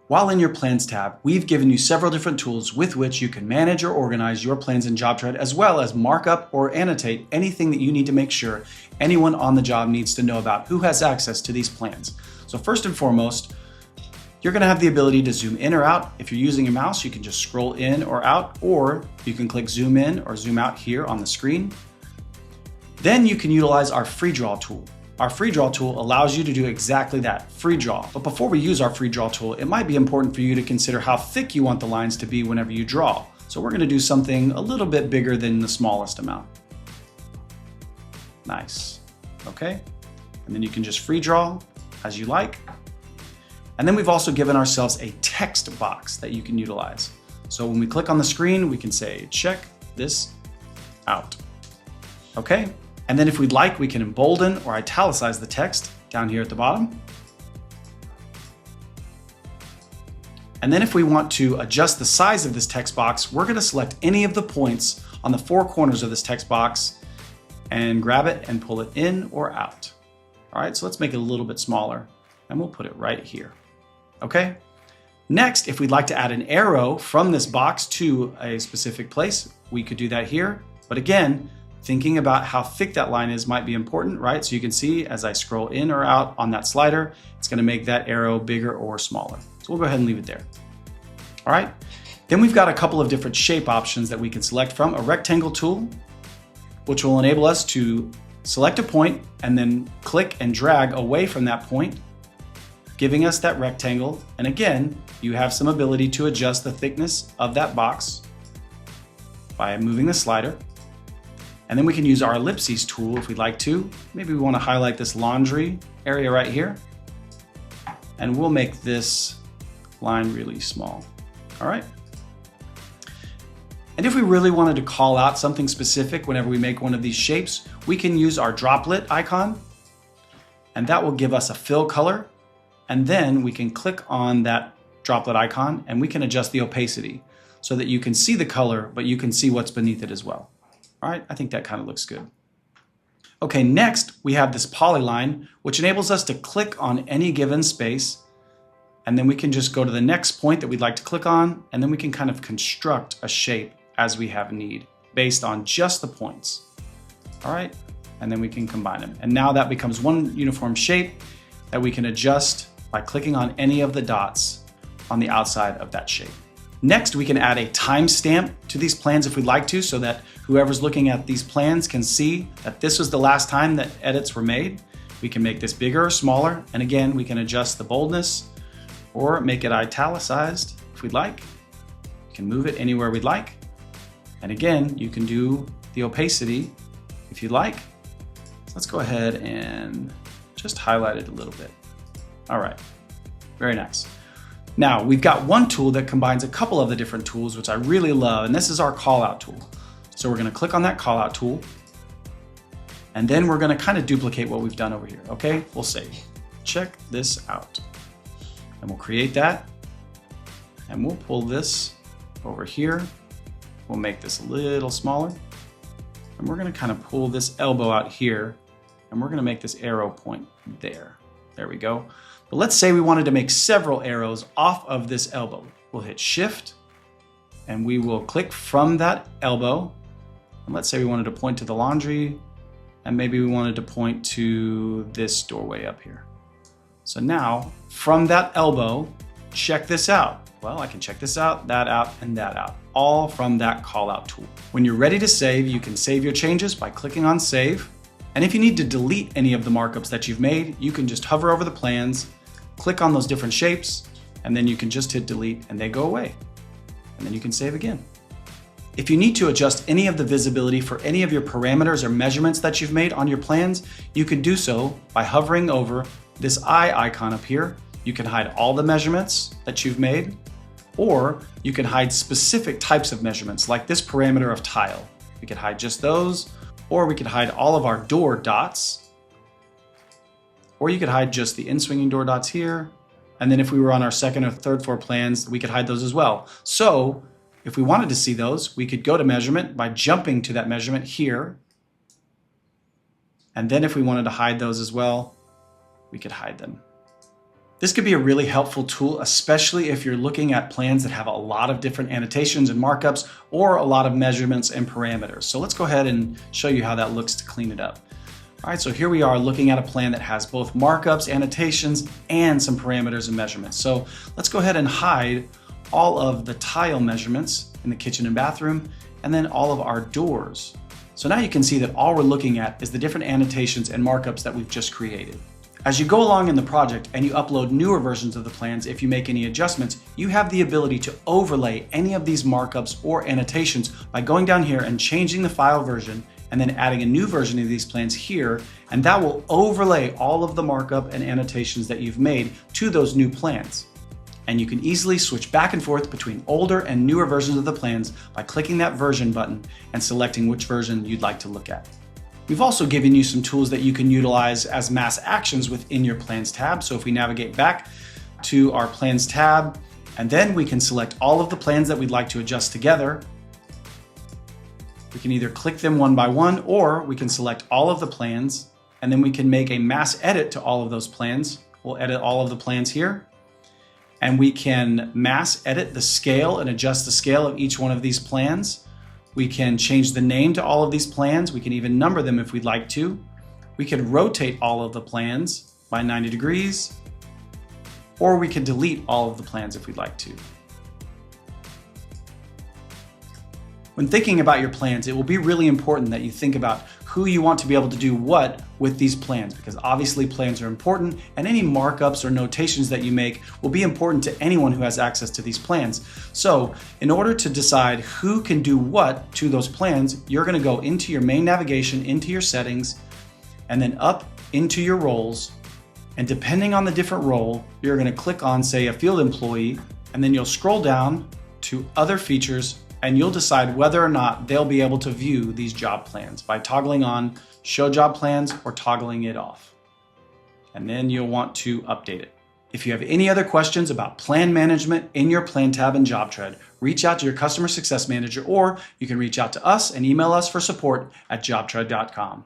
While in your Plans tab, we've given you several different tools with which you can manage or organize your plans in JobTread, as well as mark up or annotate anything that you need to make sure anyone on the job needs to know about who has access to these plans. So first and foremost, you're going to have the ability to zoom in or out. If you're using your mouse, you can just scroll in or out, or you can click zoom in or zoom out here on the screen. Then you can utilize our free draw tool. Our free draw tool allows you to do exactly that, free draw. But before we use our free draw tool, it might be important for you to consider how thick you want the lines to be whenever you draw. So we're going to do something a little bit bigger than the smallest amount. Nice. Okay. And then you can just free draw as you like. And then we've also given ourselves a text box that you can utilize. So when we click on the screen, we can say, check this out. Okay. And then if we'd like, we can embolden or italicize the text down here at the bottom. And then if we want to adjust the size of this text box, we're going to select any of the points on the four corners of this text box and grab it and pull it in or out. All right, so let's make it a little bit smaller and we'll put it right here. Okay. Next, if we'd like to add an arrow from this box to a specific place, we could do that here. But again, thinking about how thick that line is might be important, right? So you can see as I scroll in or out on that slider, it's going to make that arrow bigger or smaller. So we'll go ahead and leave it there. All right. Then we've got a couple of different shape options that we can select from. A rectangle tool, which will enable us to select a point and then click and drag away from that point, giving us that rectangle. And again, you have some ability to adjust the thickness of that box by moving the slider. And then we can use our ellipses tool if we'd like to. Maybe we want to highlight this laundry area right here. And we'll make this line really small. All right. And if we really wanted to call out something specific whenever we make one of these shapes, we can use our droplet icon. And that will give us a fill color. And then we can click on that droplet icon and we can adjust the opacity so that you can see the color, but you can see what's beneath it as well. All right, I think that kind of looks good. Okay, next we have this polyline, which enables us to click on any given space, and then we can just go to the next point that we'd like to click on, and then we can kind of construct a shape as we have need based on just the points. All right, and then we can combine them. And now that becomes one uniform shape that we can adjust by clicking on any of the dots on the outside of that shape. Next, we can add a timestamp to these plans if we'd like to, so that whoever's looking at these plans can see that this was the last time that edits were made. We can make this bigger or smaller. And again, we can adjust the boldness or make it italicized if we'd like. We can move it anywhere we'd like. And again, you can do the opacity if you'd like. So let's go ahead and just highlight it a little bit. All right, very nice. Now, we've got one tool that combines a couple of the different tools, which I really love, and this is our Callout tool. So we're going to click on that Callout tool, and then we're going to kind of duplicate what we've done over here. Okay, we'll say, check this out. And we'll create that, and we'll pull this over here. We'll make this a little smaller, and we're going to kind of pull this elbow out here, and we're going to make this arrow point there. There we go. But let's say we wanted to make several arrows off of this elbow. We'll hit Shift and we will click from that elbow. And let's say we wanted to point to the laundry and maybe we wanted to point to this doorway up here. So now from that elbow, check this out. Well, I can check this out, and that out, all from that Callout tool. When you're ready to save, you can save your changes by clicking on Save. And if you need to delete any of the markups that you've made, you can just hover over the plans, click on those different shapes, and then you can just hit delete and they go away. And then you can save again. If you need to adjust any of the visibility for any of your parameters or measurements that you've made on your plans, you can do so by hovering over this eye icon up here. You can hide all the measurements that you've made, or you can hide specific types of measurements like this parameter of tile. We could hide just those, or we could hide all of our door dots, or you could hide just the in-swinging door dots here. And then if we were on our second or third floor plans, we could hide those as well. So if we wanted to see those, we could go to measurement by jumping to that measurement here. And then if we wanted to hide those as well, we could hide them. This could be a really helpful tool, especially if you're looking at plans that have a lot of different annotations and markups or a lot of measurements and parameters. So let's go ahead and show you how that looks to clean it up. All right, so here we are looking at a plan that has both markups, annotations, and some parameters and measurements. So let's go ahead and hide all of the tile measurements in the kitchen and bathroom, and then all of our doors. So now you can see that all we're looking at is the different annotations and markups that we've just created. As you go along in the project and you upload newer versions of the plans, if you make any adjustments, you have the ability to overlay any of these markups or annotations by going down here and changing the file version and then adding a new version of these plans here, and that will overlay all of the markup and annotations that you've made to those new plans. And you can easily switch back and forth between older and newer versions of the plans by clicking that version button and selecting which version you'd like to look at. We've also given you some tools that you can utilize as mass actions within your Plans tab. So if we navigate back to our Plans tab, and then we can select all of the plans that we'd like to adjust together. We can either click them one by one, or we can select all of the plans, and then we can make a mass edit to all of those plans. We'll edit all of the plans here, and we can mass edit the scale and adjust the scale of each one of these plans. We can change the name to all of these plans. We can even number them if we'd like to. We could rotate all of the plans by 90 degrees, or we could delete all of the plans if we'd like to. When thinking about your plans, it will be really important that you think about who you want to be able to do what with these plans, because obviously plans are important, and any markups or notations that you make will be important to anyone who has access to these plans. So in order to decide who can do what to those plans, you're going to go into your main navigation, into your settings, and then up into your roles. And depending on the different role, you're going to click on, say, a field employee, and then you'll scroll down to other features, and you'll decide whether or not they'll be able to view these job plans by toggling on Show Job Plans or toggling it off. And then you'll want to update it. If you have any other questions about plan management in your Plan tab in JobTread, reach out to your Customer Success Manager, or you can reach out to us and email us for support at jobtread.com.